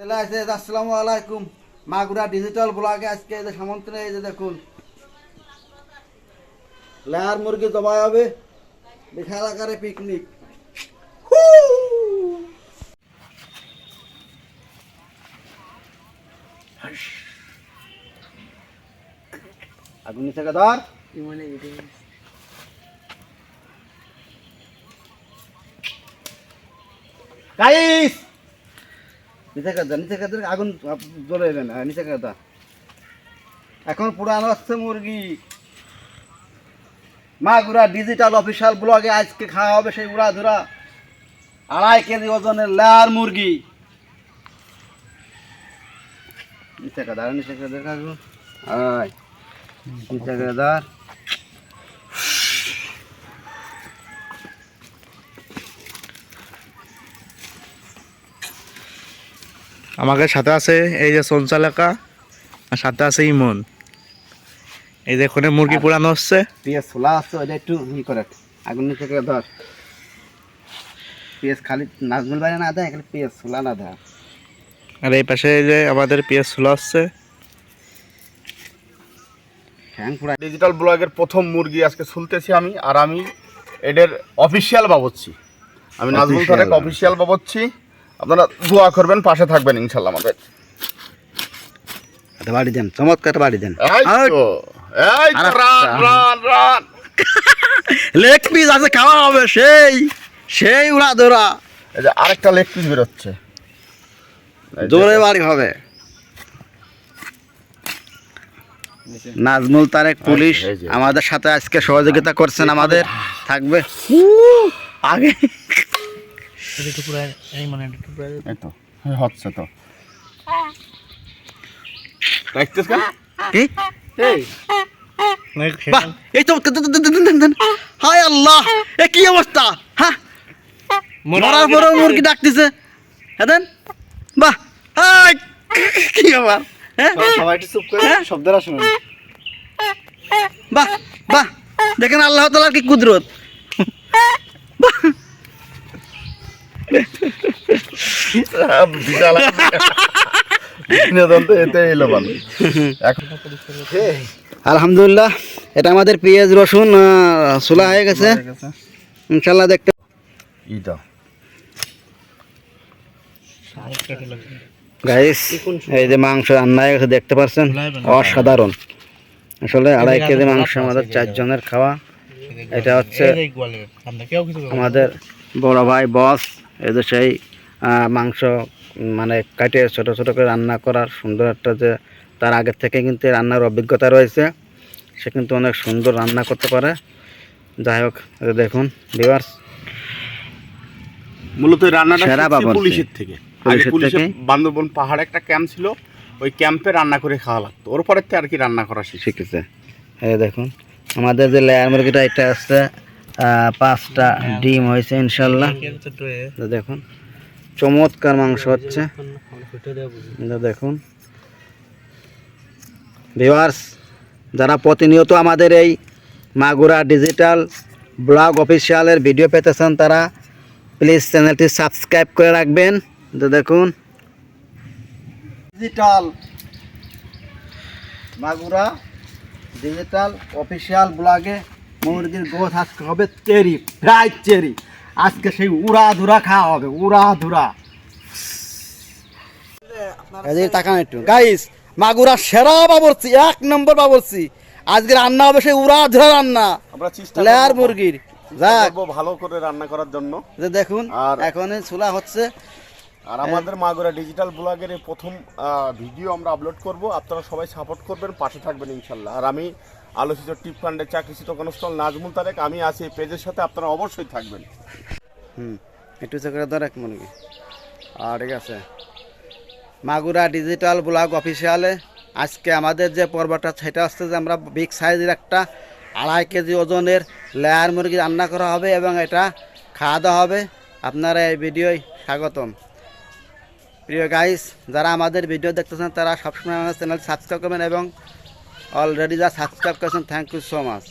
আসসালামু আলাইকুম। মাগুরা ডিজিটাল ব্লগে আজকে এই যে সামন্তনে এই যে দেখুন লেয়ার মুরগি জমা হবে বিশাল আকারে পিকনিক। আগুন নিচে ধর গাইস, নিচে কাদা আগুন জ্বলে এলেন, নিচে কাদা। এখন পুরানো হচ্ছে মুরগি। মাগুরা ডিজিটাল অফিসিয়াল ব্লগে আজকে খাওয়া হবে সেই উড়া ধুরা 2.5 কেজি ওজনের লেয়ার মুরগি। নিচে কাদা আগুন, নিচে কাদা। আমাদের সাথে আছে এই যে সঞ্চালকা, আর সাথে আছে ইমন। এই যে এখানে মুরগি পোড়ানো হচ্ছে, পেঁয়াজ ছোলা আছে, ওইটা একটু করে আগুন নিচে করে ধর। পেঁয়াজ খালি নাজমুল বাইরে না দেয়, খালি পেঁয়াজ ছোলা না দেয়। আর এই পাশে এই যে আমাদের পেঁয়াজ ছোলা হচ্ছে। ডিজিটাল ব্লগের প্রথম মুরগি আজকে শুনতেছি আমি, আর আমি এদের অফিসিয়াল বাবচ্ছি। আমি নাজমুল তারেক অফিসিয়াল বাবচ্ছি। আপনারা দোয়া করবেন, পাশে থাকবেন ইনশাল্লাহ আমাদের। বাড়ি দেন, চমৎকার বাড়ি দেন। লেগ পিস আছে, খাওয়া হবে সেই সেই উড়া ধরা। এই যে আরেকটা লেগ পিস বেরোচ্ছে, জোরে বাড়ি হবে। নাজমুল তারেক পুলিশ আমাদের সাথে আজকে সহযোগিতা করছেন, আমাদের থাকবে আগে। হচ্ছে তো দেখতেছ কেন? কি এই তো হায় আল্লাহ, এ কি অবস্থা? হ্যাঁ, মরার পরেও মুরগি ডাকতেছে। হ্যাঁ দেন, বাহ কি আবার, সবাই একটু চুপ করে শব্দটা শুনুন। বাহ বাহ, দেখেন আল্লাহ তাআলার কি কুদরত। আলহামদুলিল্লাহ, এটা আমাদের পেঁয়াজ রসুন ছোলা হয়ে গেছে ইনশাল্লাহ। দেখতে গাইস, এই যে মাংস রান্না হয়ে গেছে, দেখতে পাচ্ছেন অসাধারণ। আসলে 2.5 কেজি মাংস আমাদের 4 জনের খাওয়া। এটা হচ্ছে আমাদের বড় ভাই বস। এই যে সেই মাংস মানে কাটে ছোট ছোট করে রান্না করার সুন্দর একটা, যে তার আগের থেকে কিন্তু রান্নার অভিজ্ঞতা রয়েছে, সে কিন্তু অনেক সুন্দর রান্না করতে পারে। যাই হোক, দেখুন ভিউয়ার্স, মূলত রান্নাটা পুলিশের থেকে। বান্দরবন পাহাড়ে একটা ক্যাম্প ছিল, ওই ক্যাম্পে রান্না করে খাওয়া লাগতো, ওর পরে আর কি রান্না করা শিখেছে। এই দেখুন আমাদের যে লেয়ার মুরগিটা, এটা আসছে 5টা ডিম হয়েছে ইনশাল্লাহ। দেখুন চমৎকার মাংস হচ্ছে, দেখুন ভিউয়ার্স। যারা প্রতিনিয়ত আমাদের এই মাগুরা ডিজিটাল ব্লগ অফিসিয়ালের ভিডিও পেতেছেন, তারা প্লিজ চ্যানেলটি সাবস্ক্রাইব করে রাখবেন। দেখুন ডিজিটাল মাগুরা ডিজিটাল অফিসিয়াল ব্লগে মুরগির গোশ আজকে হবে চেরি, ফ্রাইড চেরি। আজকে সেই উড়া ধুরা খাওয়া হবে, উড়া ধুরা। তাকান একটু গাইস, মাগুরা সেরা বাবরচি, 1 নম্বর বাবরচি। আজকে রান্না হবে সেই উড়া ধুরা রান্না, আমরা চেষ্টা লেয়ার মুরগির। করব ভালো করে রান্না করার জন্য। দেখুন এখন ছোলা হচ্ছে। আর আমাদের মাগুরা ডিজিটাল ব্লগের এই প্রথম ভিডিও আমরা আপলোড করব, আপনারা সবাই সাপোর্ট করবেন, পাশে থাকবেন ইনশাল্লাহ। আর আমি আলোচিত টিপ ফান্ডের চাকরিচ্যুত কনস্টেবল নাজমুল তারেক, আমি আছি এই পেজের সাথে, আপনারা অবশ্যই থাকবেন। একটু করে ধর এক মুরগি। আর ঠিক আছে, মাগুরা ডিজিটাল ব্লগ অফিসিয়ালে আজকে আমাদের যে পর্বটা, সেটা হচ্ছে যে আমরা বিগ সাইজের একটা 2.5 কেজি ওজনের লেয়ার মুরগি রান্না করা হবে এবং এটা খাওয়া দাওয়া হবে। আপনারা এই ভিডিওয় স্বাগতম। প্রিয় গাইস, যারা আমাদের ভিডিও দেখতেছেন তারা সবসময় আমাদের চ্যানেল সাবস্ক্রাইব করবেন, এবং অলরেডি যা সাবস্ক্রাইব করেছেন থ্যাংক ইউ সো মাচ।